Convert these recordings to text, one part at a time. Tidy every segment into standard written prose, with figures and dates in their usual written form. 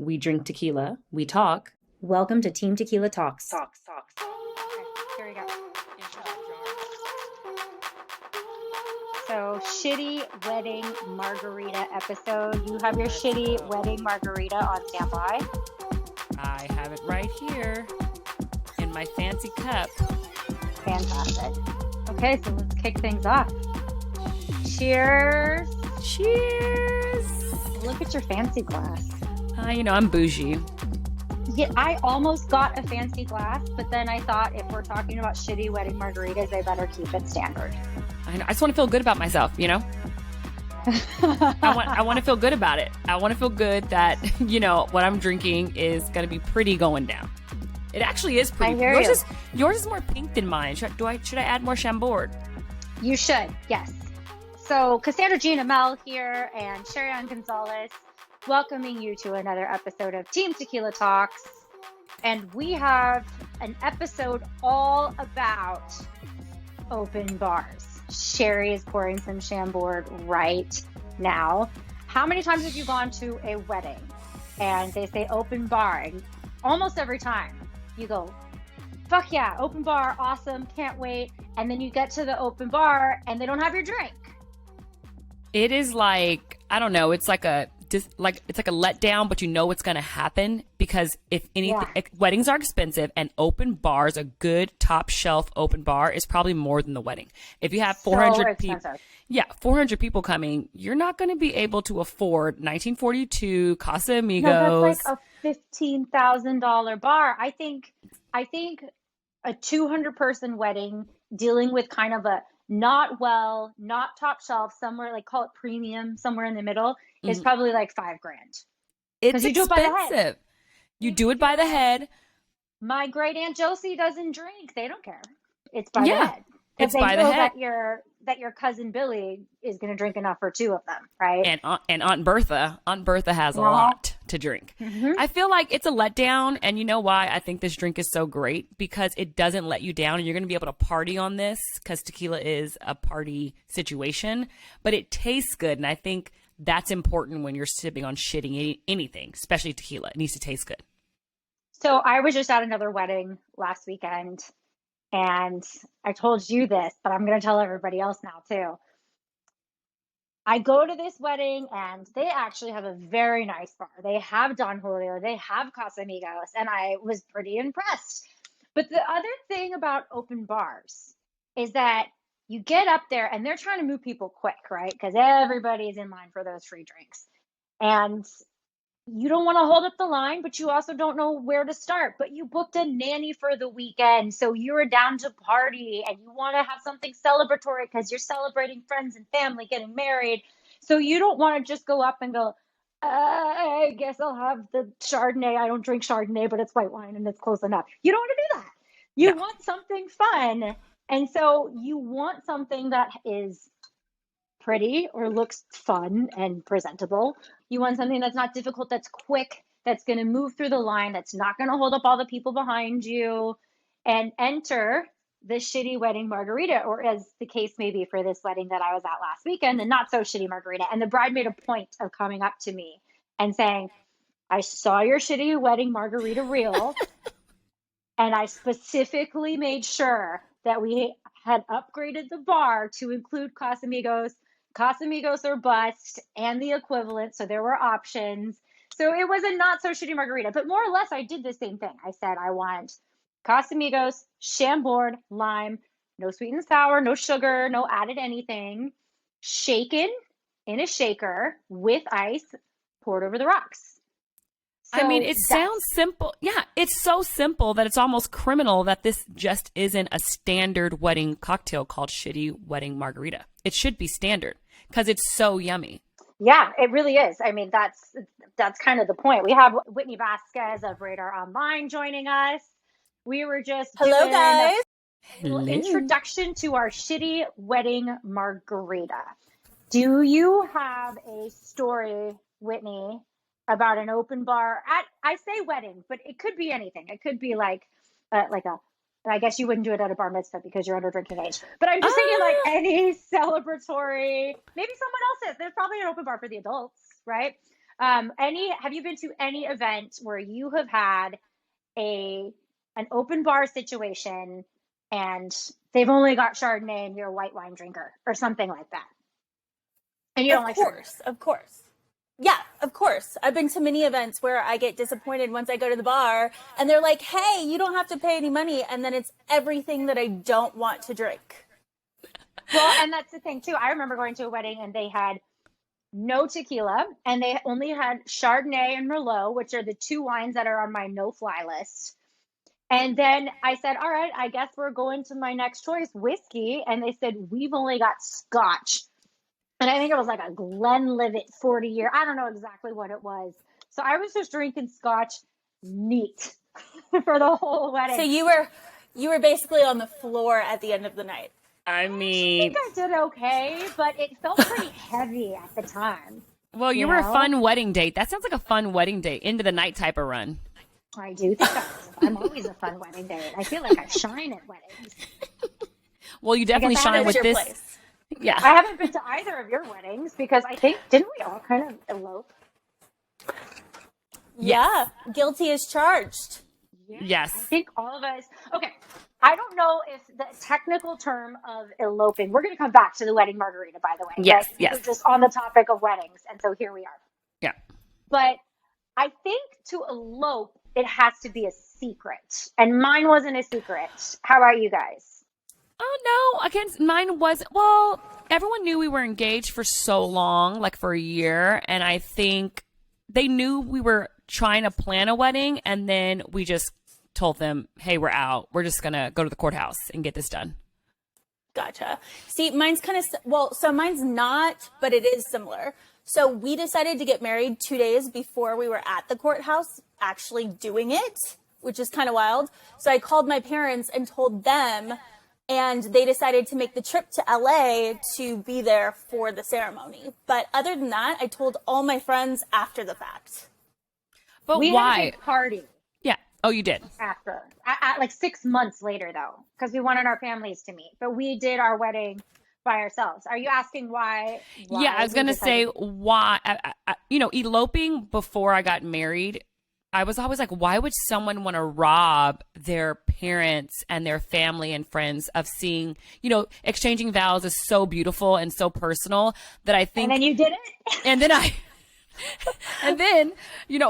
We drink tequila. We talk. Welcome to Team Tequila Talks. Okay, here we go. So, shitty wedding margarita episode. You have your shitty wedding margarita on standby. I have it right here in my fancy cup. Fantastic. Okay, so let's kick things off. Cheers. Cheers. Look at your fancy glass. I'm bougie. Yeah, I almost got a fancy glass, but then I thought if we're talking about shitty wedding margaritas, I better keep it standard. I just want to feel good about myself, I want to feel good about it. I want to feel good that, what I'm drinking is going to be pretty going down. It actually is pretty. Yours is more pink than mine. Should I add more Chambord? You should, yes. So Cassandra Gina Mel here and Sherry-Ann Gonzalez welcoming you to another episode of Team Tequila Talks. And we have an episode all about open bars. Sherry is pouring some Chambord right now. How many times have you gone to a wedding and they say open bar? And almost every time you go, fuck yeah, open bar, awesome, can't wait. And then you get to the open bar and they don't have your drink. It is like, I don't know, it's like a letdown, but you know what's going to happen because if anything, weddings are expensive and open bars, a good top shelf open bar is probably more than the wedding. If you have 400 people, 400 people coming, you're not going to be able to afford 1942 Casamigos. No, that's like a $15,000 bar. I think a 200 person wedding dealing with kind of a not top shelf, somewhere like call it premium, somewhere in the middle is probably like $5,000. It's expensive. You do it by the head. My great aunt Josie doesn't drink. They don't care. It's by the head. It's by the head. That your cousin Billy is going to drink enough for two of them, right? And Aunt Bertha has a lot to drink. Mm-hmm. I feel like it's a letdown, and you know why I think this drink is so great? Because it doesn't let you down, and you're going to be able to party on this because tequila is a party situation, but it tastes good, and I think that's important when you're sipping on shitting anything, especially tequila. It needs to taste good. So I was just at another wedding last weekend, and I told you this, but I'm going to tell everybody else now too. I go to this wedding and they actually have a very nice bar. They have Don Julio, they have Casamigos, and I was pretty impressed. But the other thing about open bars is that you get up there and they're trying to move people quick, right? Because everybody's in line for those free drinks. And you don't want to hold up the line, but you also don't know where to start. But you booked a nanny for the weekend, so you're down to party and you want to have something celebratory because you're celebrating friends and family getting married. So you don't want to just go up and go, I guess I'll have the Chardonnay. I don't drink Chardonnay, but it's white wine and it's close enough. You don't want to do that. You want something fun. And so you want something that is pretty or looks fun and presentable. You want something that's not difficult, that's quick, that's going to move through the line, that's not going to hold up all the people behind you. And enter the shitty wedding margarita, or as the case may be for this wedding that I was at last weekend, the not so shitty margarita. And the bride made a point of coming up to me and saying, I saw your shitty wedding margarita reel, and I specifically made sure that we had upgraded the bar to include Casamigos or bust, and the equivalent. So there were options. So it was a not so shitty margarita, but more or less I did the same thing. I said, I want Casamigos, Chambord, lime, no sweet and sour, no sugar, no added anything, shaken in a shaker with ice, poured over the rocks. So it sounds simple. Yeah, it's so simple that it's almost criminal that this just isn't a standard wedding cocktail called shitty wedding margarita. It should be standard because it's so yummy. Yeah, it really is. That's kind of the point. We have Whitney Vasquez of Radar Online joining us. We were just hello guys. A little introduction to our shitty wedding margarita. Do you have a story, Whitney, about an open bar I say wedding, but it could be anything. It could be like I guess you wouldn't do it at a bar mitzvah because you're under drinking age. But I'm just thinking like any celebratory, maybe someone else is. There's probably an open bar for the adults, right? Have you been to any event where you have had an open bar situation and they've only got Chardonnay and you're a white wine drinker or something like that? And you don't like Chardonnay? Of course. Yeah, of course. I've been to many events where I get disappointed once I go to the bar and they're like, hey, you don't have to pay any money. And then it's everything that I don't want to drink. Well, and that's the thing too. I remember going to a wedding and they had no tequila and they only had Chardonnay and Merlot, which are the two wines that are on my no-fly list. And then I said, all right, I guess we're going to my next choice, whiskey. And they said, we've only got Scotch. And I think it was like a Glenlivet 40-year. I don't know exactly what it was. So I was just drinking Scotch neat for the whole wedding. So you were basically on the floor at the end of the night. I mean, I think I did okay, but it felt pretty heavy at the time. Well, you were a fun wedding date. That sounds like a fun wedding date, into the night type of run. I do think I'm always a fun wedding date. I feel like I shine at weddings. Well, you definitely shine with this. Place. Yeah. I haven't been to either of your weddings because I think, didn't we all kind of elope? Yeah. Guilty as charged. Yes. I think all of us. Okay. I don't know if the technical term of eloping, we're going to come back to the wedding margarita, by the way. Yes. Right? Yes. We're just on the topic of weddings. And so here we are. Yeah. But I think to elope, it has to be a secret. And mine wasn't a secret. How about you guys? Oh, no. Again, mine was, well, everyone knew we were engaged for so long, like for a year. And I think they knew we were trying to plan a wedding. And then we just told them, hey, we're out. We're just going to go to the courthouse and get this done. Gotcha. See, mine's kind of, so mine's not, but it is similar. So we decided to get married 2 days before we were at the courthouse actually doing it, which is kind of wild. So I called my parents and told them, and they decided to make the trip to LA to be there for the ceremony. But other than that, I told all my friends after the fact. But we why? had a big party. Yeah. Oh, you did? After. Like 6 months later, though, because we wanted our families to meet. But we did our wedding by ourselves. Are you asking why yeah, I was going to say why, eloping before I got married, I was always like, why would someone want to rob their parents and their family and friends of seeing, exchanging vows is so beautiful and so personal that I think. And then you did it? And then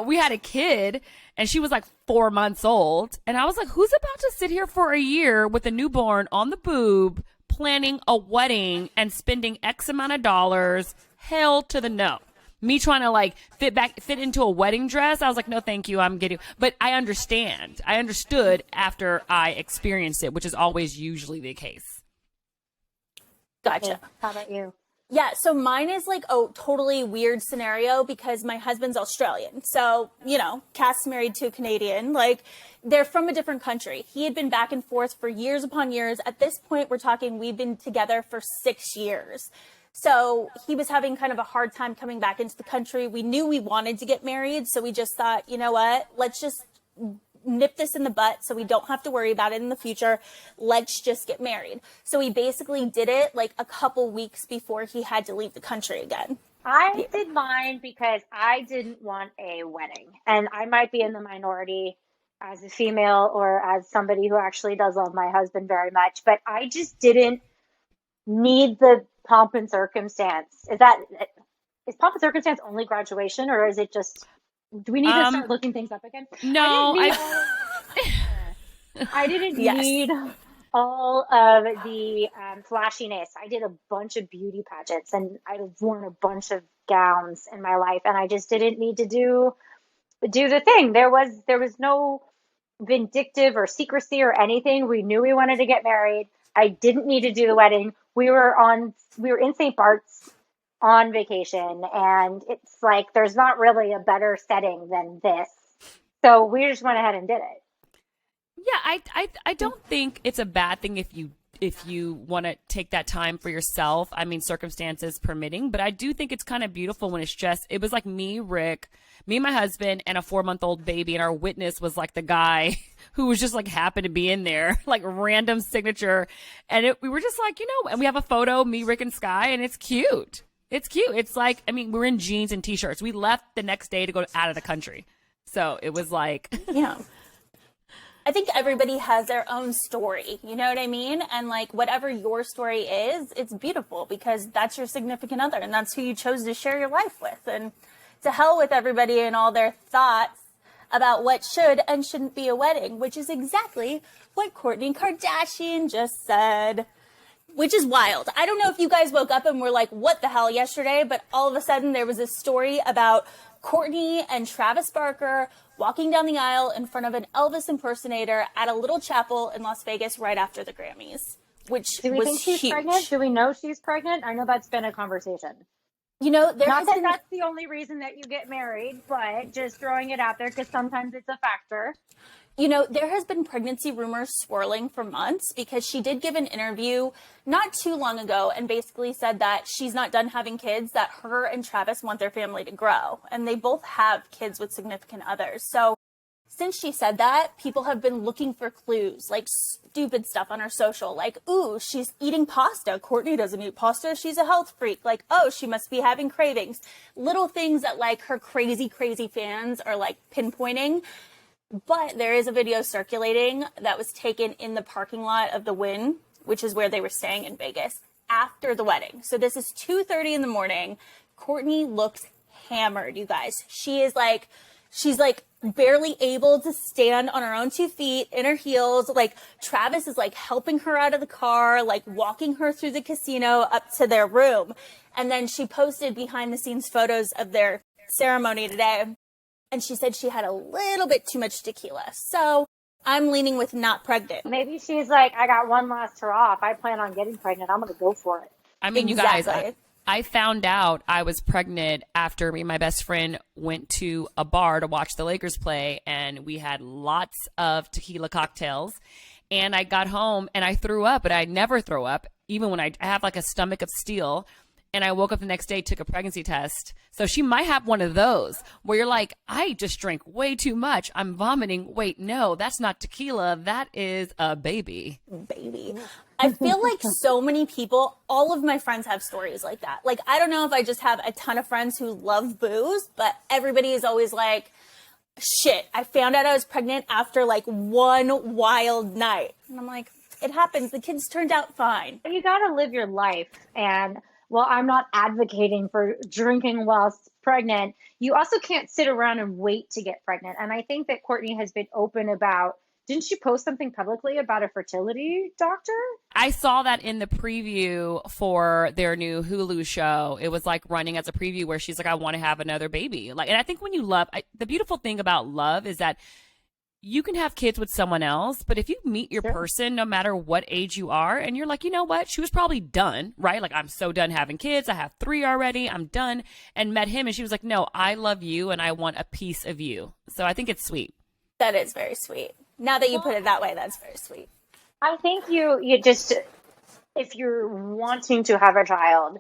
we had a kid and she was like 4 months old. And I was like, who's about to sit here for a year with a newborn on the boob, planning a wedding and spending X amount of dollars? Hell to the no. Me trying to fit into a wedding dress. I was like, no, thank you. I'm getting, but I understand. I understood after I experienced it, which is always usually the case. Gotcha. How about you? Yeah, so mine is like a totally weird scenario because my husband's Australian. So, Cass married to a Canadian. Like, they're from a different country. He had been back and forth for years upon years. At this point, we're talking we've been together for 6 years. So he was having kind of a hard time coming back into the country. We knew we wanted to get married. So we just thought, you know what, let's just nip this in the butt so we don't have to worry about it in the future. Let's just get married. So we basically did it like a couple weeks before he had to leave the country again. I did mine because I didn't want a wedding. And I might be in the minority as a female or as somebody who actually does love my husband very much, but I just didn't need the pomp and circumstance. Is pomp and circumstance only graduation, or is it just, do we need to start looking things up again? No, I didn't need all of the flashiness. I did a bunch of beauty pageants and I've worn a bunch of gowns in my life, and I just didn't need to do the thing. There was no vindictive or secrecy or anything. We knew we wanted to get married. I didn't need to do the wedding. We were in St. Bart's on vacation, and it's like there's not really a better setting than this. So we just went ahead and did it. Yeah, I don't think it's a bad thing if you want to take that time for yourself. I mean, circumstances permitting, but I do think it's kind of beautiful when it was like me, Rick, me and my husband, and a 4-month-old baby, and our witness was like the guy who was just like happened to be in there, like random signature. And we were just like, and we have a photo, me, Rick, and Sky, and it's cute. It's cute. It's like, I mean, we're in jeans and t-shirts. We left the next day to go out of the country. So it was like, Yeah. I think everybody has their own story, you know what I mean? And like whatever your story is, it's beautiful because that's your significant other and that's who you chose to share your life with. And to hell with everybody and all their thoughts about what should and shouldn't be a wedding, which is exactly what Kourtney Kardashian just said, which is wild. I don't know if you guys woke up and were like, what the hell yesterday, but all of a sudden there was this story about Kourtney and Travis Barker walking down the aisle in front of an Elvis impersonator at a little chapel in Las Vegas right after the Grammys, which Do we was think she's huge. pregnant? Do we know she's pregnant? I know that's been a conversation. You know, Not that that's the only reason that you get married, but just throwing it out there because sometimes it's a factor. You know, there has been pregnancy rumors swirling for months because she did give an interview not too long ago and basically said that she's not done having kids, that her and Travis want their family to grow. And they both have kids with significant others. So since she said that, people have been looking for clues, like stupid stuff on her social, like, ooh, she's eating pasta. Kourtney doesn't eat pasta. She's a health freak. Like, oh, she must be having cravings. Little things that like her crazy, crazy fans are like pinpointing. But there is a video circulating that was taken in the parking lot of the Wynn, which is where they were staying in Vegas, after the wedding. So this is 2:30 in the morning. Kourtney looks hammered, you guys. She's like barely able to stand on her own 2 feet in her heels. Like Travis is like helping her out of the car, like walking her through the casino up to their room. And then she posted behind the scenes photos of their ceremony today. And she said she had a little bit too much tequila. So I'm leaning with not pregnant. Maybe she's like, I got one last hurrah. If I plan on getting pregnant, I'm going to go for it. I mean, Exactly. you guys, I found out I was pregnant after me and my best friend went to a bar to watch the Lakers play, and we had lots of tequila cocktails. And I got home and I threw up, but I never throw up, even when I have like a stomach of steel. And I woke up the next day, took a pregnancy test. So she might have one of those where you're like, I just drank way too much. I'm vomiting. Wait, no, that's not tequila. That is a baby. Baby. I feel like so many people, all of my friends have stories like that. Like, I don't know if I just have a ton of friends who love booze, but everybody is always like, shit, I found out I was pregnant after like one wild night. And I'm like, it happens. The kids turned out fine. You got to live your life. And well, I'm not advocating for drinking whilst pregnant. You also can't sit around and wait to get pregnant. And I think that Kourtney has been open about, didn't she post something publicly about a fertility doctor? I saw that in the preview for their new Hulu show. It was like running as a preview where she's like, I want to have another baby. Like, and I think when you love, the beautiful thing about love is that you can have kids with someone else, but if you meet your person, no matter what age you are, and you're like, you know what, she was probably done, right? Like, I'm so done having kids. I have 3 already. I'm done. And met him, and she was like, no, I love you, and I want a piece of you. So I think it's sweet. That is very sweet. Now that you put it that way, that's very sweet. I think you just, if you're wanting to have a child,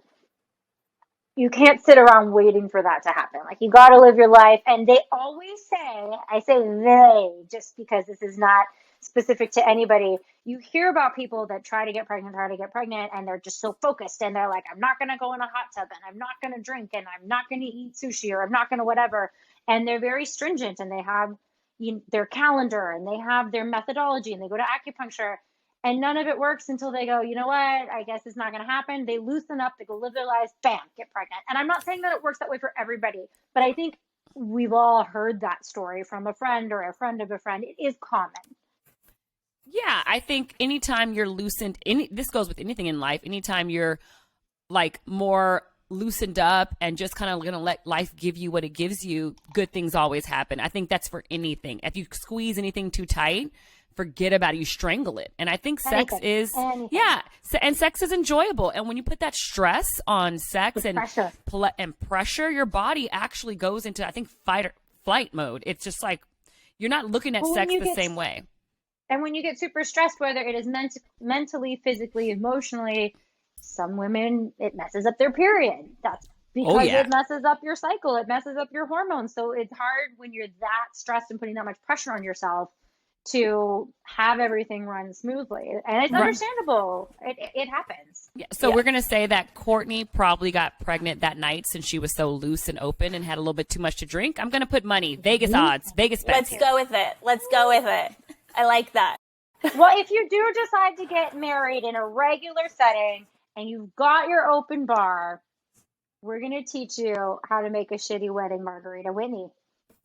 you can't sit around waiting for that to happen. Like, you got to live your life. And they always say, I say they, just because this is not specific to anybody. You hear about people that try to get pregnant, and they're just so focused. And they're like, I'm not going to go in a hot tub, and I'm not going to drink, and I'm not going to eat sushi, or I'm not going to whatever. And they're very stringent, and they have their calendar, and they have their methodology, and they go to acupuncture. And none of it works until they go, you know what, I guess it's not going to happen. They loosen up, they go live their lives, bam, get pregnant. And I'm not saying that it works that way for everybody, but I think we've all heard that story from a friend or a friend of a friend. It is common. Yeah, I think anytime you're loosened, this goes with anything in life, anytime you're like more loosened up and just kind of going to let life give you what it gives you, good things always happen. I think that's for anything. If you squeeze anything too tight, forget about it. You strangle it. And I think sex is, yeah, and sex is enjoyable. And when you put that stress on sex and pressure, your body actually goes into, I think, fight or flight mode. It's just like, you're not looking at sex the same way. And when you get super stressed, whether it is mentally, physically, emotionally, some women, it messes up their period. That's because it messes up your cycle. It messes up your hormones. So it's hard when you're that stressed and putting that much pressure on yourself to have everything run smoothly. And it's understandable. It happens. Yeah, so we're going to say that Kourtney probably got pregnant that night since she was so loose and open and had a little bit too much to drink. I'm going to put money. Vegas odds. Vegas bets. Let's go with it. Let's go with it. I like that. Well, if you do decide to get married in a regular setting and you've got your open bar, we're going to teach you how to make a shitty wedding margarita. Whitney,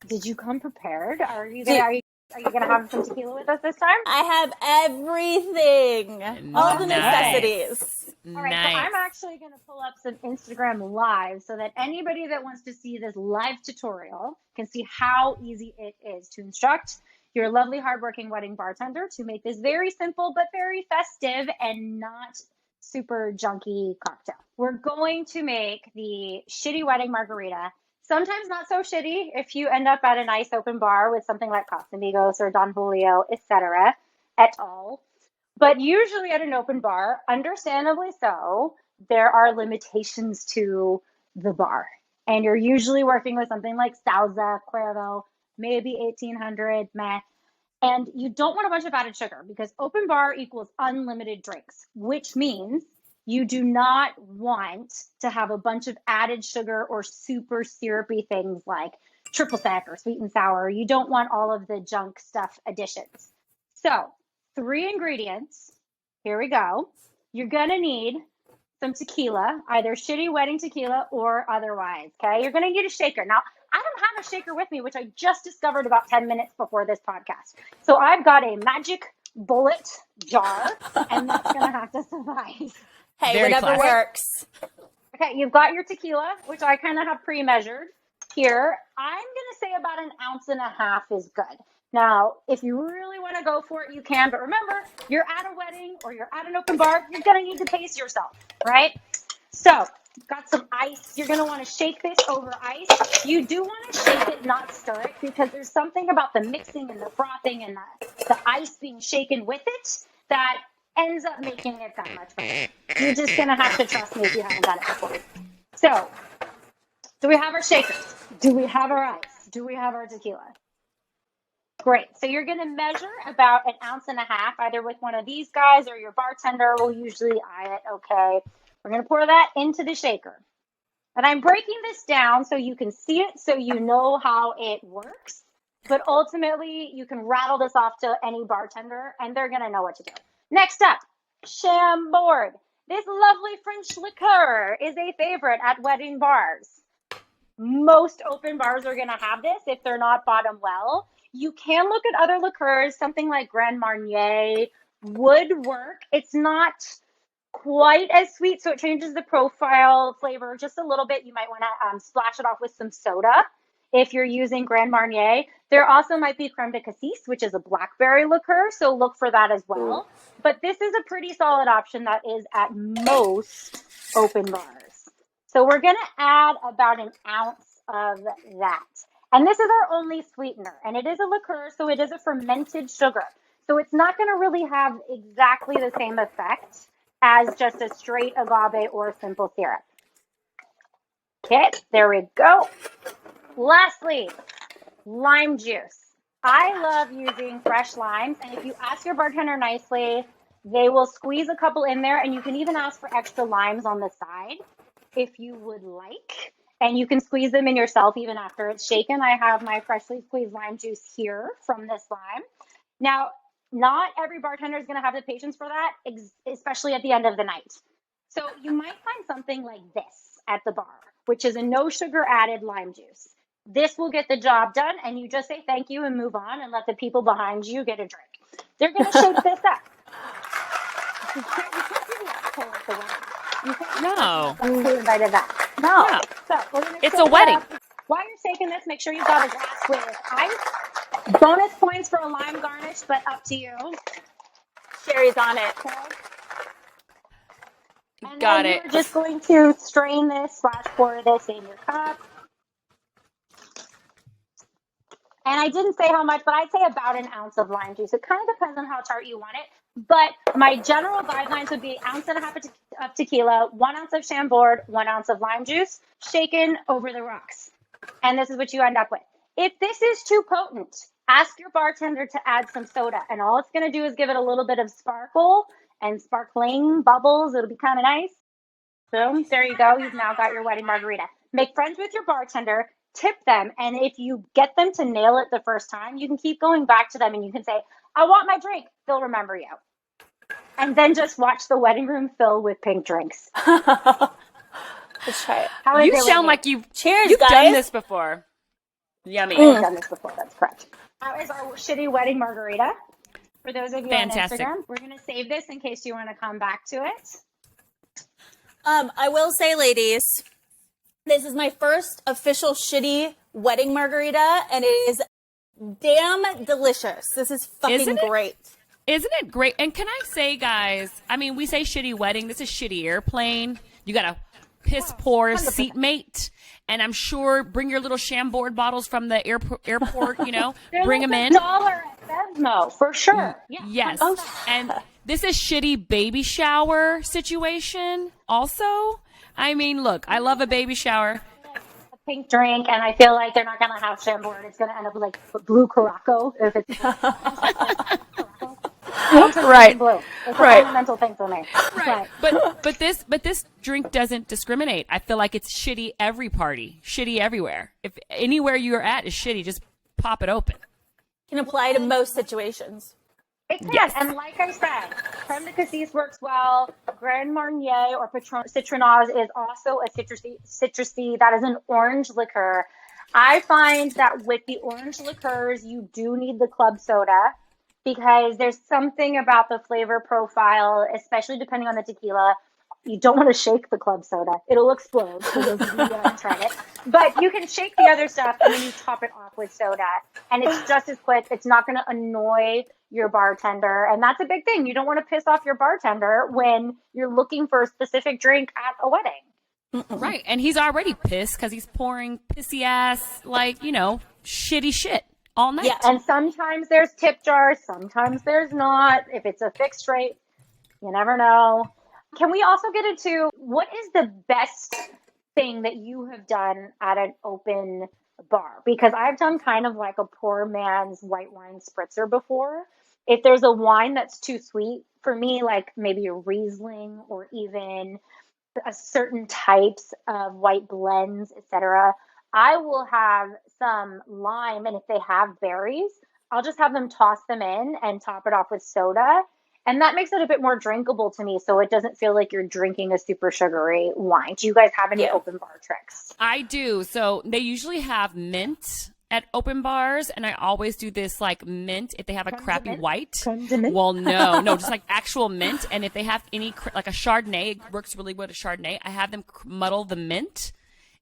did you come prepared? Are you going to have some tequila with us this time? I have everything. All the necessities. All right, so I'm actually going to pull up some Instagram Live so that anybody that wants to see this live tutorial can see how easy it is to instruct your lovely, hardworking wedding bartender to make this very simple but very festive and not super junky cocktail. We're going to make the shitty wedding margarita. Sometimes not so shitty if you end up at a nice open bar with something like Casamigos or Don Julio, etc. et al. But usually at an open bar, understandably so, there are limitations to the bar. And you're usually working with something like Sauza, Cuervo, maybe 1800, meh. And you don't want a bunch of added sugar because open bar equals unlimited drinks, which means you do not want to have a bunch of added sugar or super syrupy things like triple sec or sweet and sour. You don't want all of the junk stuff additions. So 3 ingredients. Here we go. You're going to need some tequila, either shitty wedding tequila or otherwise. Okay. You're going to need a shaker. Now, I don't have a shaker with me, which I just discovered about 10 minutes before this podcast. So I've got a magic bullet jar, and that's going to have to suffice. Hey, Very whatever classic. works. Okay, you've got your tequila, which I kind of have pre-measured here. I'm going to say about 1.5 ounces is good. Now, if you really want to go for it, you can. But remember, you're at a wedding or you're at an open bar, you're going to need to pace yourself, right? So, got some ice. You're going to want to shake this over ice. You do want to shake it, not stir it, because there's something about the mixing and the frothing and the ice being shaken with it that ends up making it that much better. You're just going to have to trust me if you haven't done it before. So, do we have our shakers? Do we have our ice? Do we have our tequila? Great. So you're going to measure about 1.5 ounces, either with one of these guys or your bartender will usually eye it. Okay. We're going to pour that into the shaker. And I'm breaking this down so you can see it, so you know how it works. But ultimately, you can rattle this off to any bartender, and they're going to know what to do. Next up, Chambord. This lovely French liqueur is a favorite at wedding bars. Most open bars are going to have this if they're not bottom well. You can look at other liqueurs. Something like Grand Marnier would work. It's not quite as sweet, so it changes the profile flavor just a little bit. You might want to splash it off with some soda if you're using Grand Marnier. There also might be Crème de Cassis, which is a blackberry liqueur, so look for that as well. But this is a pretty solid option that is at most open bars. So we're going to add about 1 ounce of that. And this is our only sweetener, and it is a liqueur, so it is a fermented sugar. So it's not going to really have exactly the same effect as just a straight agave or simple syrup. Okay, there we go. Lastly, lime juice. I love using fresh limes, and if you ask your bartender nicely, they will squeeze a couple in there, and you can even ask for extra limes on the side if you would like. And you can squeeze them in yourself even after it's shaken. I have my freshly squeezed lime juice here from this lime. Now, not every bartender is going to have the patience for that, especially at the end of the night. So you might find something like this at the bar, which is a no sugar added lime juice. This will get the job done, and you just say thank you and move on and let the people behind you get a drink. They're going to shake this up. You can't do that at the wedding. No. Who invited that? No. So we're gonna it's a wedding. While you're shaking this, make sure you've got a glass with ice. Bonus points for a lime garnish, but up to you. Sherry's on it. Okay. And Got it. You're just going to strain this / pour this in your cup. And I didn't say how much, but I'd say about 1 ounce of lime juice. It kind of depends on how tart you want it. But my general guidelines would be 1.5 ounces of tequila, 1 ounce of Chambord, 1 ounce of lime juice, shaken over the rocks. And this is what you end up with. If this is too potent, ask your bartender to add some soda, and all it's going to do is give it a little bit of sparkle and sparkling bubbles. It'll be kind of nice. Boom, there you go. You've now got your wedding margarita. Make friends with your bartender, tip them, and if you get them to nail it the first time, you can keep going back to them and you can say, I want my drink. They'll remember you. And then just watch the wedding room fill with pink drinks. Let's try it. You sound like you've guys. done this before. Yummy. I've done this before. That's correct. That is our shitty wedding margarita. For those of you Fantastic. on Instagram, we're going to save this in case you want to come back to it. I will say, ladies, this is my first official shitty wedding margarita, and it is damn delicious. This is fucking great. Isn't it great? And can I say, guys, I mean, we say shitty wedding. This is shitty airplane. You got a piss poor 100%. seatmate. And I'm sure bring your little Chambord bottles from the airport, you know, bring them in. $1 at Venmo, for sure. Yeah. Yes. And this is shitty baby shower situation also. I mean, look, I love a baby shower. A pink drink, and I feel like they're not going to have Chambord. It's going to end up like blue Caraco if it's Right. blue. It's Right. a fundamental thing for me. Right. But this drink doesn't discriminate. I feel like it's shitty every party, shitty everywhere. If anywhere you're at is shitty, just pop it open. Can apply to most situations. It can, Yes. and like I said, creme de cassis works well. Grand Marnier or Patron Citronage is also a citrusy. That is an orange liqueur. I find that with the orange liqueurs, you do need the club soda because there's something about the flavor profile, especially depending on the tequila. You don't want to shake the club soda. It'll explode for those of you that haven't tried it. But you can shake the other stuff and then you top it off with soda. And it's just as quick. It's not going to annoy your bartender. And that's a big thing. You don't want to piss off your bartender when you're looking for a specific drink at a wedding. Right. And he's already pissed because he's pouring pissy ass, like, you know, shitty shit all night. Yeah. And sometimes there's tip jars. Sometimes there's not. If it's a fixed rate, you never know. Can we also get into what is the best thing that you have done at an open bar? Because I've done kind of like a poor man's white wine spritzer before. If there's a wine that's too sweet for me, like maybe a Riesling or even a certain types of white blends, etc., I will have some lime, and if they have berries, I'll just have them toss them in and top it off with soda. And that makes it a bit more drinkable to me, so it doesn't feel like you're drinking a super sugary wine. Do you guys have any open bar tricks? I do. So they usually have mint at open bars, and I always do this like mint if they have a crappy white. Well, no, just like actual mint. And if they have any like a Chardonnay, it works really well with a Chardonnay. I have them muddle the mint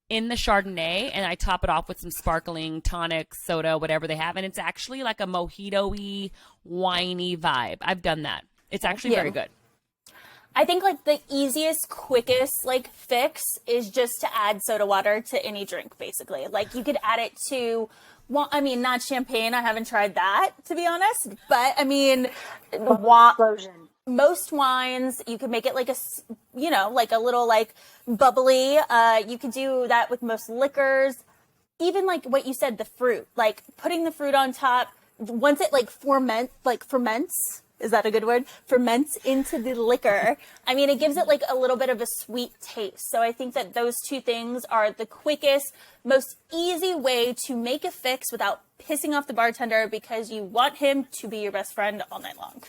in the Chardonnay, and I top it off with some sparkling tonic, soda, whatever they have, and it's actually like a mojito-y, winey vibe. I've done that. It's actually very good. I think like the easiest, quickest like fix is just to add soda water to any drink, basically. Like you could add it to, well, I mean, not champagne. I haven't tried that, to be honest. But I mean, Explosion. most wines, you could make it like a, you know, like a little like bubbly. You could do that with most liquors. Even like what you said, the fruit, like putting the fruit on top. Once it like ferments. Is that a good word? Ferments into the liquor. I mean, it gives it like a little bit of a sweet taste. So I think that those two things are the quickest, most easy way to make a fix without pissing off the bartender because you want him to be your best friend all night long.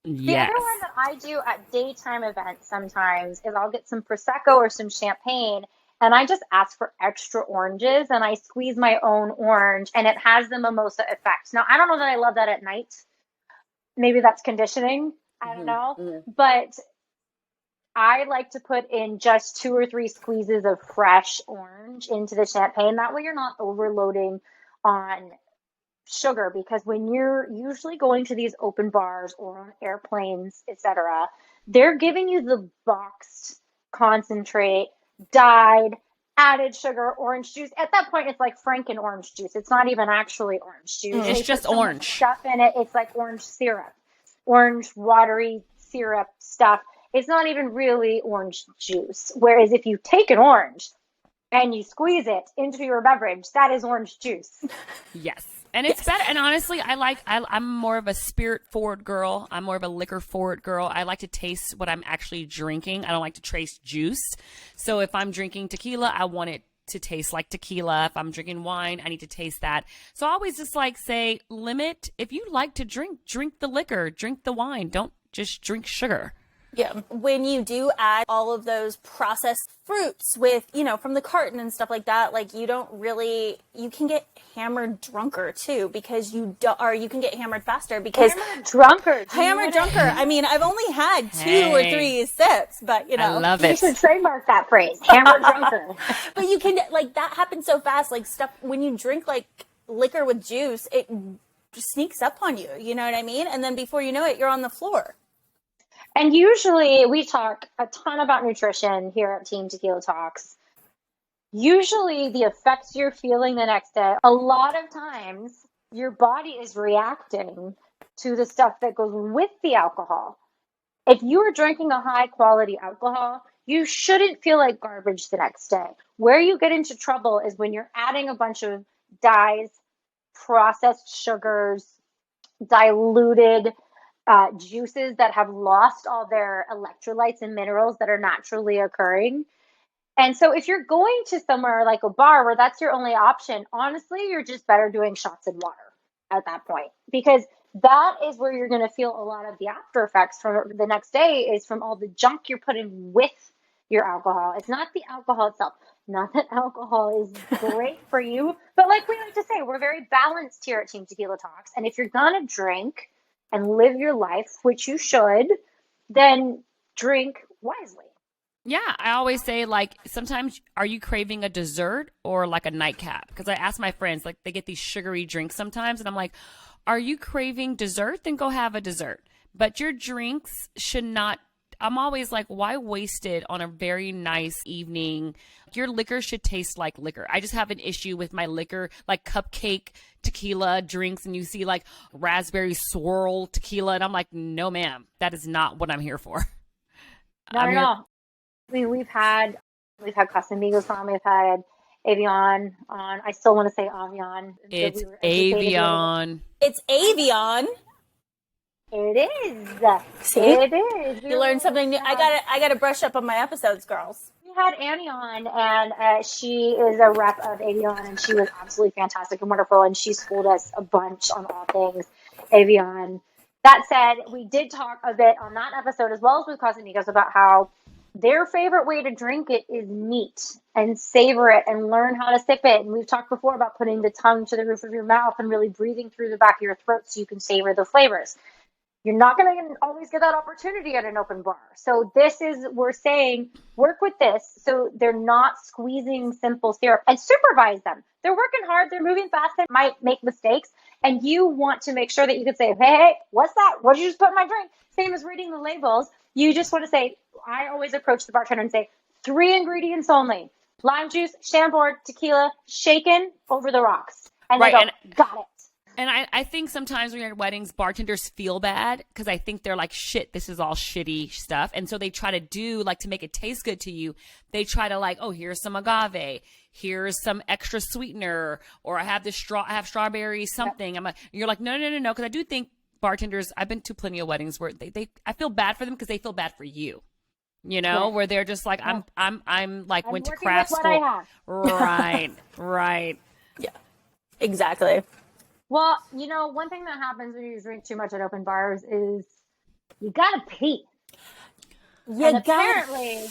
Yes. The other one that I do at daytime events sometimes is I'll get some Prosecco or some champagne, and I just ask for extra oranges, and I squeeze my own orange, and it has the mimosa effect. Now, I don't know that I love that at night. Maybe that's conditioning. I don't know. But I like to put in just 2 or 3 squeezes of fresh orange into the champagne. That way you're not overloading on sugar, because when you're usually going to these open bars or on airplanes, etc., they're giving you the boxed concentrate, dyed, added sugar, orange juice. At that point, it's like Franken orange juice. It's not even actually orange juice. It's just orange stuff in it. It's like orange syrup, orange watery syrup stuff. It's not even really orange juice. Whereas if you take an orange and you squeeze it into your beverage, that is orange juice. Yes. And it's better. And honestly, I'm more of a spirit forward girl. I'm more of a liquor forward girl. I like to taste what I'm actually drinking. I don't like to taste juice. So if I'm drinking tequila, I want it to taste like tequila. If I'm drinking wine, I need to taste that. So I always just like say, limit. If you like to drink the liquor, drink the wine. Don't just drink sugar. Yeah. When you do add all of those processed fruits with, from the carton and stuff like that, like you can get hammered drunker too, because you can get hammered faster because hammered drunker. I mean, I've only had 2 or 3 sips, but I love it. You should trademark that phrase, hammered drunker. But you can, like, that happens so fast. Like stuff, when you drink like liquor with juice, it just sneaks up on you. You know what I mean? And then before you know it, you're on the floor. And usually we talk a ton about nutrition here at Team Tequila Talks. Usually the effects you're feeling the next day, a lot of times your body is reacting to the stuff that goes with the alcohol. If you are drinking a high quality alcohol, you shouldn't feel like garbage the next day. Where you get into trouble is when you're adding a bunch of dyes, processed sugars, diluted juices that have lost all their electrolytes and minerals that are naturally occurring. And so if you're going to somewhere like a bar where that's your only option, honestly, you're just better doing shots in water at that point, because that is where you're going to feel a lot of the after effects from the next day, is from all the junk you're putting with your alcohol. It's not the alcohol itself. Not that alcohol is great for you, but like we like to say, we're very balanced here at Team Tequila Talks. And if you're going to drink and live your life, which you should, then drink wisely. Yeah, I always say, like, sometimes are you craving a dessert or like a nightcap? Because I ask my friends, like, they get these sugary drinks sometimes, and I'm like, are you craving dessert? Then go have a dessert. But your drinks should not, I'm always like, why waste it on a very nice evening? Your liquor should taste like liquor. I just have an issue with my liquor, like cupcake tequila drinks, and you see like raspberry swirl tequila, and I'm like, no, ma'am, that is not what I'm here for. Not at all. I mean, we've had Casamigos on, we've had Avion on. I still want to say Avion. It's Avion. It's Avion. It is. See? It is. You learned something new. I gotta brush up on my episodes, girls. We had Annie on, and she is a rep of Avion, and she was absolutely fantastic and wonderful, and she schooled us a bunch on all things Avion. That said, we did talk a bit on that episode, as well as with Casamigos, about how their favorite way to drink it is neat and savor it and learn how to sip it. And we've talked before about putting the tongue to the roof of your mouth and really breathing through the back of your throat so you can savor the flavors. You're not going to always get that opportunity at an open bar. So we're saying, work with this so they're not squeezing simple syrup, and supervise them. They're working hard. They're moving fast. They might make mistakes. And you want to make sure that you can say, hey, what's that? What did you just put in my drink? Same as reading the labels. You just want to say, I always approach the bartender and say, 3 ingredients only: lime juice, Chambord, tequila, shaken over the rocks. And they go, got it. And I think sometimes when you're at weddings, bartenders feel bad because I think they're like, shit, this is all shitty stuff. And so they try to do, like, to make it taste good to you, they try to like, oh, here's some agave, here's some extra sweetener, or I have strawberry something. Yep. You're like, no. Because I do think bartenders, I've been to plenty of weddings where I feel bad for them because they feel bad for you. You know, where they're just like, I'm like, went to craft school. Right. Yeah, exactly. Well, one thing that happens when you drink too much at open bars is you gotta pee. Apparently,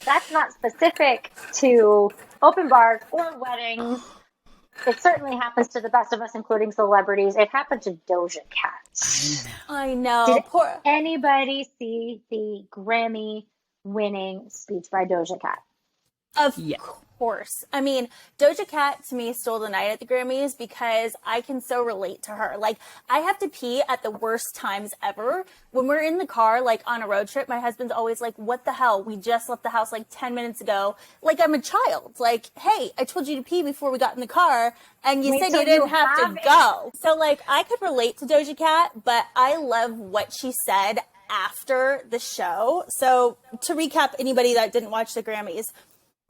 that's not specific to open bars or weddings. It certainly happens to the best of us, including celebrities. It happened to Doja Cat. I know. Did anybody see the Grammy-winning speech by Doja Cat? Of course. I mean, Doja Cat to me stole the night at the Grammys because I can so relate to her. Like, I have to pee at the worst times ever. When we're in the car, like on a road trip, my husband's always like, what the hell? We just left the house like 10 minutes ago. Like, I'm a child. Like, hey, I told you to pee before we got in the car and you said you didn't have to go. So like, I could relate to Doja Cat, but I love what she said after the show. So to recap, anybody that didn't watch the Grammys,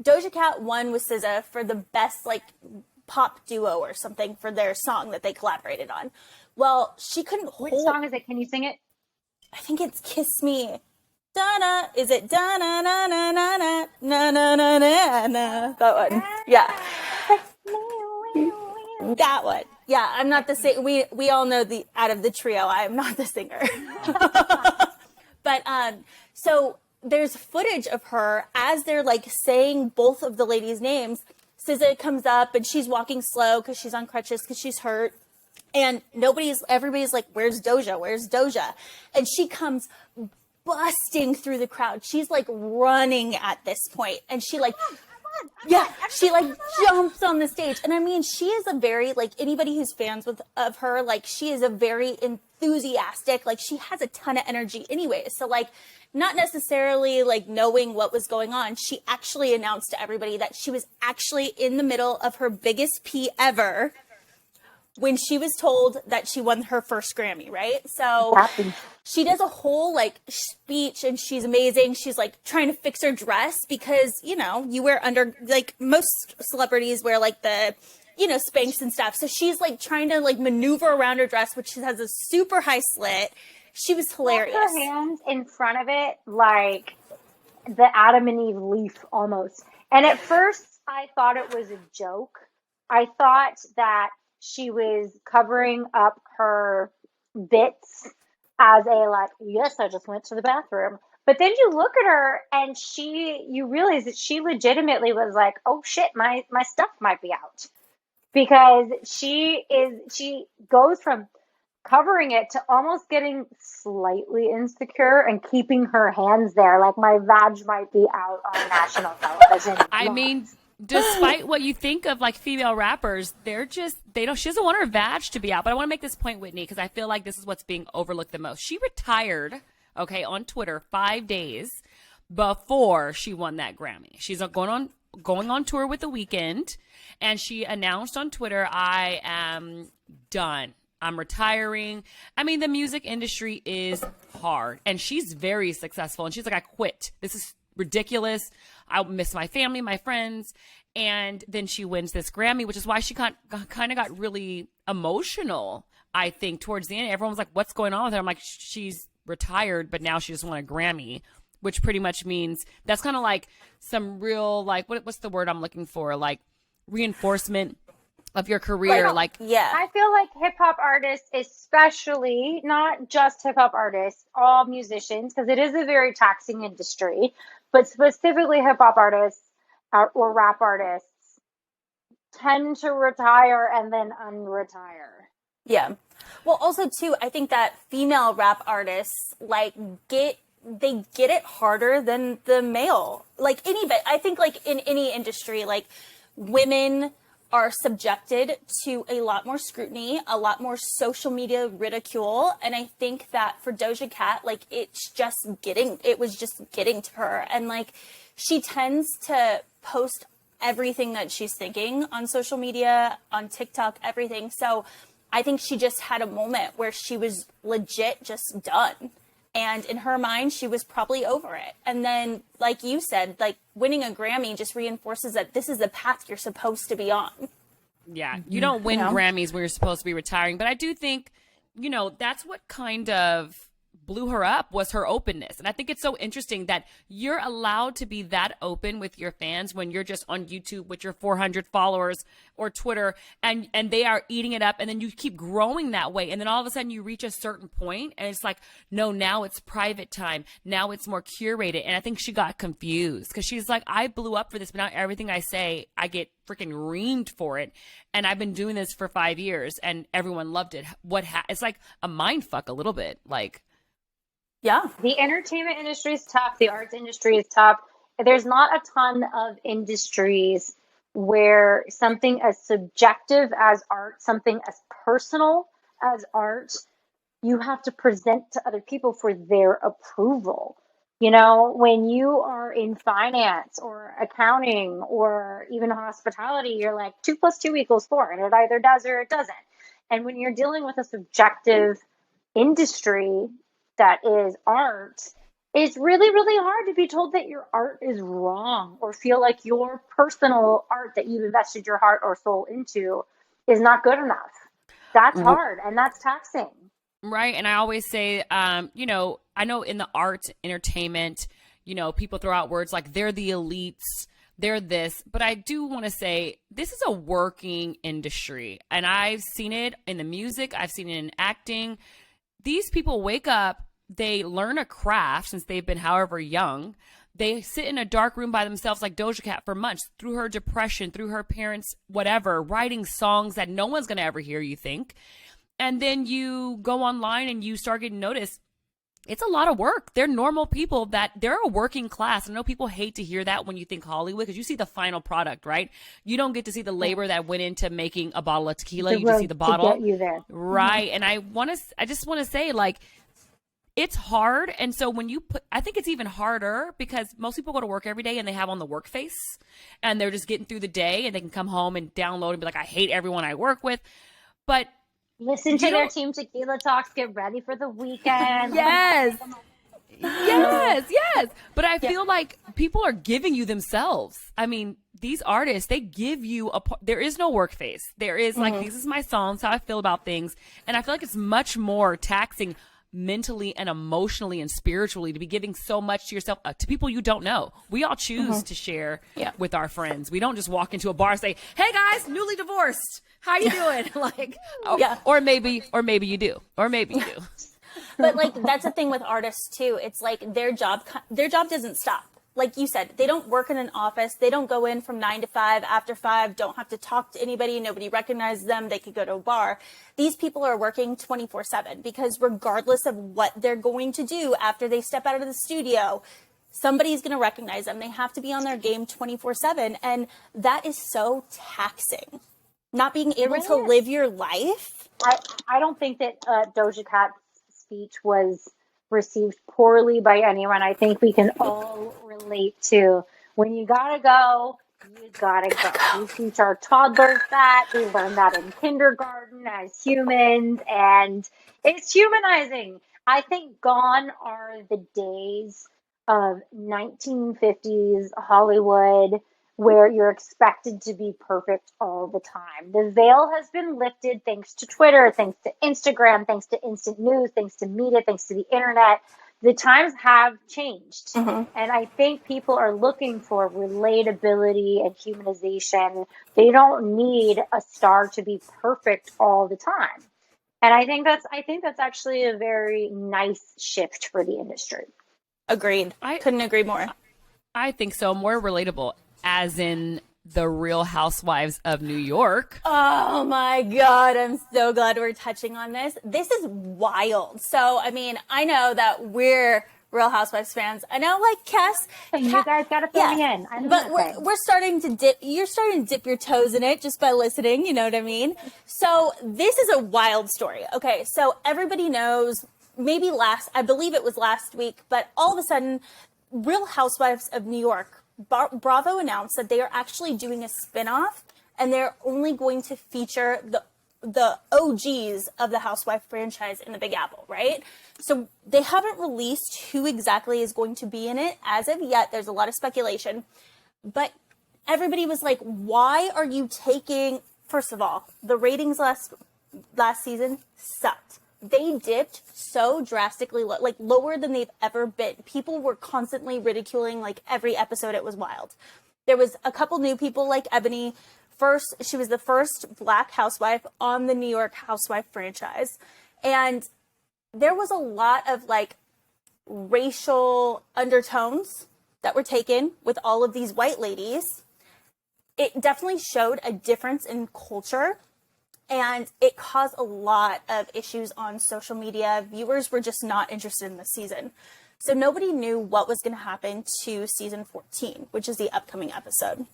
Doja Cat won with SZA for the best, like, pop duo or something for their song that they collaborated on. Well, she couldn't hold. Which song is it? Can you sing it? I think it's Kiss Me. Da-na. Is it da-na-na-na-na-na? Na-na-na-na-na? That one. Yeah. That one. Yeah, I'm not the singer. We all know out of the trio, I am not the singer. But so there's footage of her as they're like saying both of the ladies' names. SZA comes up and she's walking slow because she's on crutches because she's hurt. And everybody's like, where's Doja? Where's Doja? And she comes busting through the crowd. She's like running at this point. And she like, she like jumps on the stage. And I mean, she is a very, like, anybody who's fans of her, like, she is a very enthusiastic, like, she has a ton of energy anyway. So like, not necessarily like knowing what was going on, she actually announced to everybody that she was actually in the middle of her biggest pee ever when she was told that she won her first Grammy, right? So she does a whole like speech and she's amazing. She's like trying to fix her dress because, you know, you wear like most celebrities wear like the, you know, Spanx and stuff. So she's like trying to like maneuver around her dress, which has a super high slit. She was hilarious. Her hands in front of it like the Adam and Eve leaf almost. And at first I thought it was a joke. I thought that she was covering up her bits as a like, yes, I just went to the bathroom. But then you look at her and you realize that she legitimately was like, oh shit, my stuff might be out. Because she goes from covering it to almost getting slightly insecure and keeping her hands there. Like my vag might be out on national television. I mean, despite what you think of like female rappers, she doesn't want her vag to be out. But I want to make this point, Whitney, because I feel like this is what's being overlooked the most. She retired, on Twitter 5 days before she won that Grammy. She's going on tour with The Weeknd, and she announced on Twitter, I am done. I'm retiring. I mean, the music industry is hard, and she's very successful. And she's like, I quit. This is ridiculous. I miss my family, my friends. And then she wins this Grammy, which is why she kind of got really emotional, I think, towards the end. Everyone was like, what's going on with her? I'm like, she's retired, but now she just won a Grammy, which pretty much means that's kind of like some real, like, what's the word I'm looking for? Like reinforcement of your career. I feel like hip hop artists, especially, not just hip hop artists, all musicians, because it is a very taxing industry, but specifically hip hop artists or rap artists tend to retire and then unretire. Yeah. Well, also too, I think that female rap artists get it harder than the male. Like I think like in any industry, like women are subjected to a lot more scrutiny, a lot more social media ridicule. And I think that for Doja Cat, like it was just getting to her. And like she tends to post everything that she's thinking on social media, on TikTok, everything. So I think she just had a moment where she was legit just done. And in her mind, she was probably over it. And then, like you said, like winning a Grammy just reinforces that this is the path you're supposed to be on. Yeah, you don't win Grammys when you're supposed to be retiring. But I do think, that's what kind of blew her up was her openness. And I think it's so interesting that you're allowed to be that open with your fans when you're just on YouTube with your 400 followers or Twitter and they are eating it up, and then you keep growing that way, and then all of a sudden you reach a certain point and it's like, no, now it's private time, now it's more curated. And I think she got confused because she's like, I blew up for this, but now everything I say I get freaking reamed for it, and I've been doing this for 5 years and everyone loved it. It's like a mind fuck a little bit, like. Yeah. The entertainment industry is tough. The arts industry is tough. There's not a ton of industries where something as subjective as art, something as personal as art, you have to present to other people for their approval. When you are in finance or accounting or even hospitality, you're like 2 + 2 = 4, and it either does or it doesn't. And when you're dealing with a subjective industry that is art, It's really, really hard to be told that your art is wrong or feel like your personal art that you've invested your heart or soul into is not good enough. That's hard and that's taxing. Right. And I always say, you know, I know in the arts, entertainment, you know, people throw out words like they're the elites, they're this, but I do want to say this is a working industry. And I've seen it in the music, I've seen it in acting. These people wake up, they learn a craft since they've been however young. They sit in a dark room by themselves like Doja Cat for months through her depression, through her parents, whatever, writing songs that no one's going to ever hear, you think. And then you go online and you start getting noticed. It's a lot of work. They're normal people that they're a working class. I know people hate to hear that when you think Hollywood because you see the final product, right? You don't get to see the labor that went into making a bottle of tequila. You just see the bottle. To get you there. Right. And I just want to say, like, it's hard. And so when you I think it's even harder because most people go to work every day and they have on the work face and they're just getting through the day and they can come home and download and be like, I hate everyone I work with. But listen to their Team Tequila talks, get ready for the weekend. Yes. Yes. But I feel like people are giving you themselves. I mean, these artists, they give you there is no work face. There is like, this is my songs, how I feel about things. And I feel like it's much more taxing mentally and emotionally and spiritually to be giving so much to yourself, to people you don't know. We all choose to share with our friends. We don't just walk into a bar and say, hey guys, newly divorced. How you doing? Like, or maybe you do. But like, that's the thing with artists too. It's like their job doesn't stop. Like you said, they don't work in an office. They don't go in from 9 to 5, after 5, don't have to talk to anybody. Nobody recognizes them. They could go to a bar. These people are working 24/7 because regardless of what they're going to do after they step out of the studio, somebody's going to recognize them. They have to be on their game 24/7. And that is so taxing. Not being able to live your life. I don't think that Doja Cat's speech was received poorly by anyone. I think we can all relate to when you gotta go, you gotta go. We teach our toddlers that. We learn that in kindergarten as humans, and it's humanizing. I think gone are the days of 1950s Hollywood where you're expected to be perfect all the time. The veil has been lifted thanks to Twitter, thanks to Instagram, thanks to instant news, thanks to media, thanks to the internet. The times have changed. And I think people are looking for relatability and humanization. They don't need a star to be perfect all the time. And I think that's actually a very nice shift for the industry. Agreed. I couldn't agree more. I think so. More relatable. As in the Real Housewives of New York. Oh my God, I'm so glad we're touching on this. This is wild. So, I mean, I know that we're Real Housewives fans. I know, like, Cass. You guys got to fill me in. But we're starting to you're starting to dip your toes in it just by listening. You know what I mean? So, this is a wild story. Okay, so everybody knows, maybe I believe it was last week, but all of a sudden, Real Housewives of New York, Bravo announced that they are actually doing a spinoff, and they're only going to feature the OGs of the Housewife franchise in the Big Apple, right? So they haven't released who exactly is going to be in it as of yet. There's a lot of speculation, but everybody was like, why are you taking, first of all, the ratings last season sucked. They dipped so drastically low, like lower than they've ever been. People were constantly ridiculing like every episode. It was wild. There was a couple new people like Ebony. She was the first Black housewife on the New York Housewife franchise. And there was a lot of like racial undertones that were taken with all of these white ladies. It definitely showed a difference in culture. And it caused a lot of issues on social media. Viewers were just not interested in the season. So nobody knew what was going to happen to season 14, which is the upcoming episode.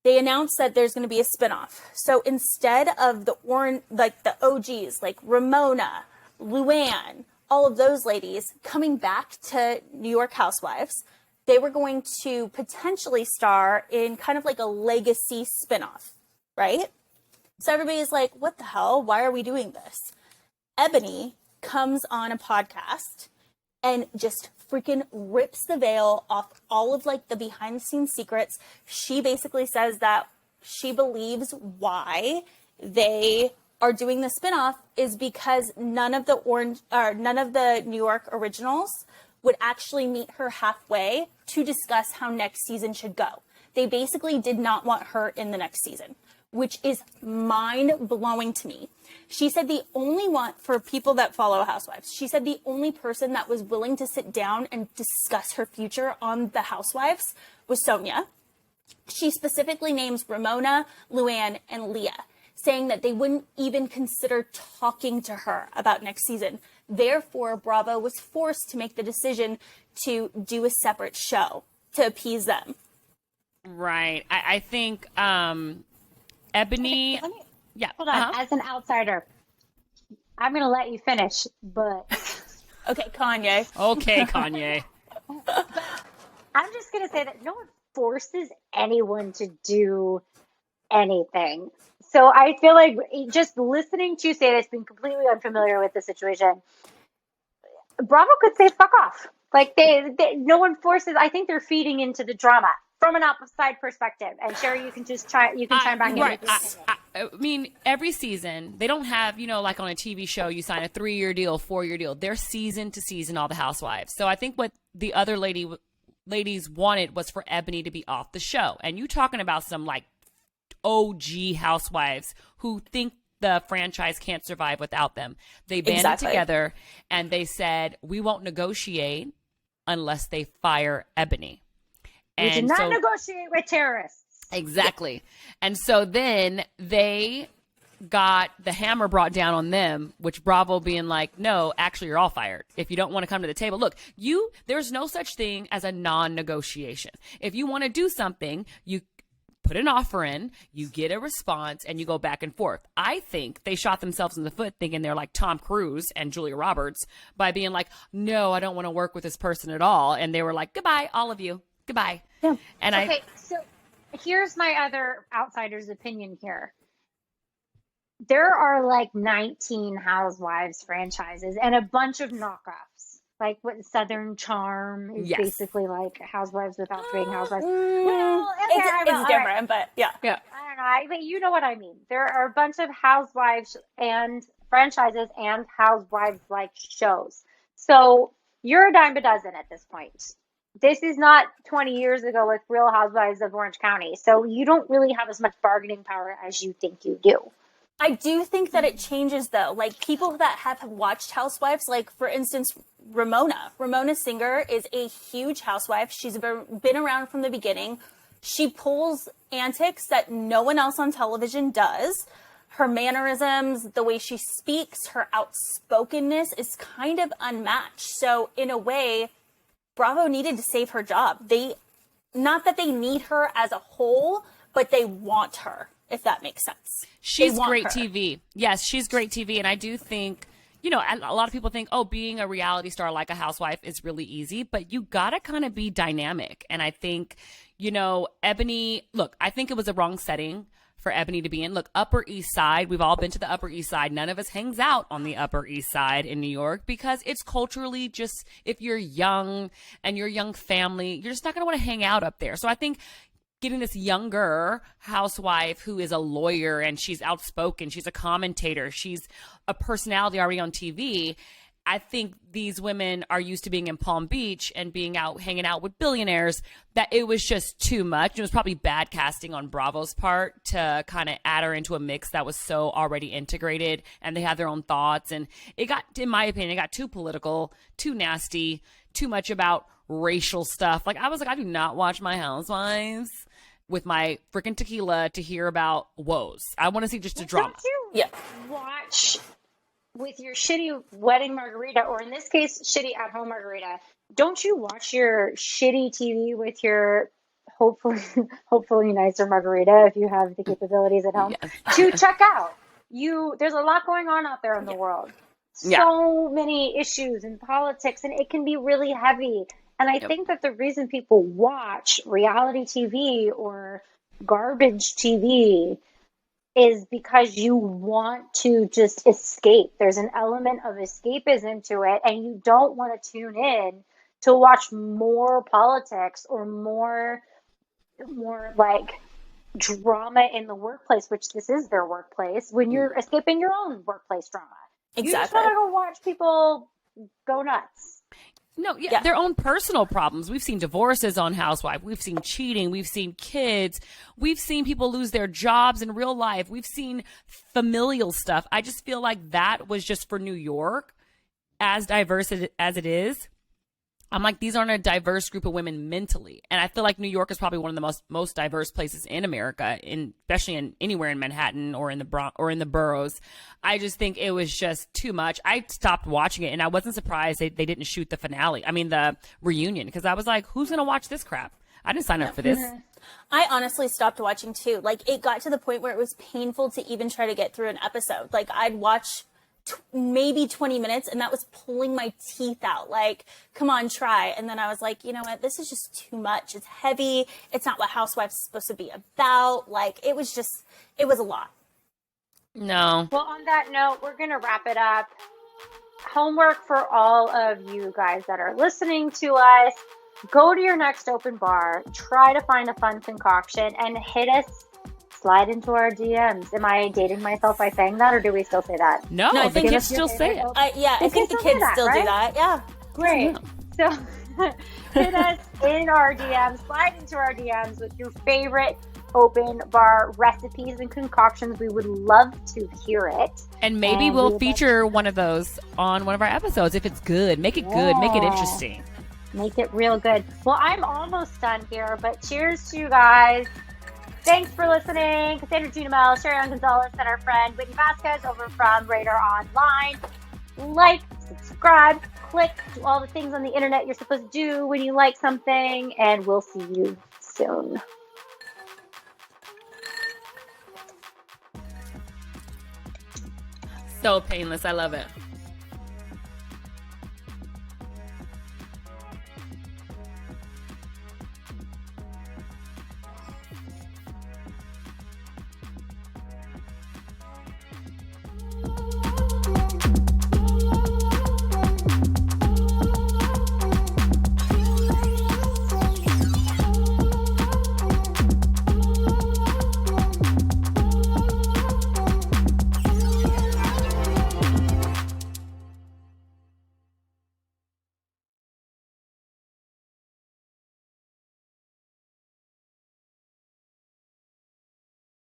They announced that there's going to be a spinoff. So instead of the OGs, like Ramona, Luann, all of those ladies coming back to New York Housewives, they were going to potentially star in kind of like a legacy spinoff, right? So everybody's like, what the hell? Why are we doing this? Ebony comes on a podcast and just freaking rips the veil off all of like the behind the scenes secrets. She basically says that she believes why they are doing the spinoff is because none of the New York originals would actually meet her halfway to discuss how next season should go. They basically did not want her in the next season, which is mind-blowing to me. She said the only one, for people that follow Housewives, she said the only person that was willing to sit down and discuss her future on the Housewives was Sonia. She specifically names Ramona, Luann, and Leah, saying that they wouldn't even consider talking to her about next season. Therefore, Bravo was forced to make the decision to do a separate show to appease them. Right. I think Ebony... Yeah. Hold on. As an outsider, I'm going to let you finish, but... Okay, Kanye. Okay, Kanye. I'm just going to say that no one forces anyone to do anything. So I feel like just listening to you say this, being completely unfamiliar with the situation, Bravo could say fuck off. Like they no one forces. I think they're feeding into the drama from an outside perspective. And Sherry, you can just chime back in. Right. I mean, every season they don't have, like on a TV show, you sign a 3-year deal, 4-year deal. They're season to season, all the Housewives. So I think what the other ladies wanted was for Ebony to be off the show. And you talking about some like OG Housewives who think the franchise can't survive without them. They banded together and they said, we won't negotiate unless they fire Ebony. We do not negotiate with terrorists. Exactly. And so then they got the hammer brought down on them, which Bravo being like, no, actually you're all fired. If you don't want to come to the table, look, there's no such thing as a non-negotiation. If you want to do something, you put an offer in, you get a response, and you go back and forth. I think they shot themselves in the foot thinking they're like Tom Cruise and Julia Roberts by being like, no, I don't want to work with this person at all. And they were like, goodbye, all of you. Goodbye. Yeah. And so here's my other outsider's opinion here. There are like 19 Housewives franchises and a bunch of knockoffs. Like what Southern Charm is basically like Housewives without being Housewives. Well, it's different, but yeah. I don't know. But you know what I mean. There are a bunch of Housewives and franchises and Housewives like shows. So you're a dime a dozen at this point. This is not 20 years ago with Real Housewives of Orange County. So you don't really have as much bargaining power as you think you do. I do think that it changes, though. Like, people that have watched Housewives, like, for instance, Ramona Singer is a huge housewife. She's been around from the beginning. She pulls antics that no one else on television does. Her mannerisms, the way she speaks, her outspokenness is kind of unmatched. So, in a way, Bravo needed to save her job. Not that they need her as a whole, but they want her, if that makes sense. She's great TV. Yes, she's great TV. And I do think, a lot of people think, being a reality star like a housewife is really easy, but you got to kind of be dynamic. And I think, Ebony, look, I think it was a wrong setting for Ebony to be in. Look, Upper East Side, we've all been to the Upper East Side. None of us hangs out on the Upper East Side in New York because it's culturally just, if you're young and you're a young family, you're just not going to want to hang out up there. So I think getting this younger housewife who is a lawyer and she's outspoken, she's a commentator, she's a personality already on TV. I think these women are used to being in Palm Beach and being out hanging out with billionaires, that it was just too much. It was probably bad casting on Bravo's part to kind of add her into a mix that was so already integrated, and they had their own thoughts. And it got, in my opinion, it got too political, too nasty, too much about racial stuff. Like, I was like, I do not watch my Housewives with my freaking tequila to hear about woes. I want to see just a drama. Don't you watch with your shitty wedding margarita, or in this case, shitty at-home margarita? Don't you watch your shitty TV with your hopefully nicer margarita if you have the capabilities at home to check out? There's a lot going on out there in the world. So many issues and politics, and it can be really heavy. And I think that the reason people watch reality TV or garbage TV is because you want to just escape. There's an element of escapism to it, and you don't want to tune in to watch more politics or more like drama in the workplace, which this is their workplace, when you're escaping your own workplace drama. Exactly. You just want to go watch people go nuts. No, yeah, their own personal problems. We've seen divorces on Housewives. We've seen cheating. We've seen kids. We've seen people lose their jobs in real life. We've seen familial stuff. I just feel like that was just for New York, as diverse as it is. I'm like, these aren't a diverse group of women mentally. And I feel like New York is probably one of the most diverse places in America, especially in anywhere in Manhattan or in the boroughs. I just think it was just too much. I stopped watching it, and I wasn't surprised they didn't shoot the finale. I mean, the reunion, because I was like, who's going to watch this crap? I didn't sign up for this. I honestly stopped watching too. Like, it got to the point where it was painful to even try to get through an episode. Like, I'd watch maybe 20 minutes, and that was pulling my teeth out. Like, come on, try. And then I was like, you know what? This is just too much. It's heavy. It's not what Housewives is supposed to be about. Like, it was a lot. No. Well, on that note, we're going to wrap it up. Homework for all of you guys that are listening to us. Go to your next open bar. Try to find a fun concoction and hit us. Slide into our DMs. Am I dating myself by saying that, or do we still say that? No, I think kids still say it. I think the kids still do that. Yeah. Great. So hit us in our DMs. Slide into our DMs with your favorite open bar recipes and concoctions. We would love to hear it. And maybe we'll feature one of those on one of our episodes if it's good. Make it good. Make it interesting. Make it real good. Well, I'm almost done here, but cheers to you guys. Thanks for listening. Cassandra Junamel, Sherry Gonzalez, and our friend Whitney Vasquez over from Radar Online. Like, subscribe, click, do all the things on the internet you're supposed to do when you like something, and we'll see you soon. So painless. I love it.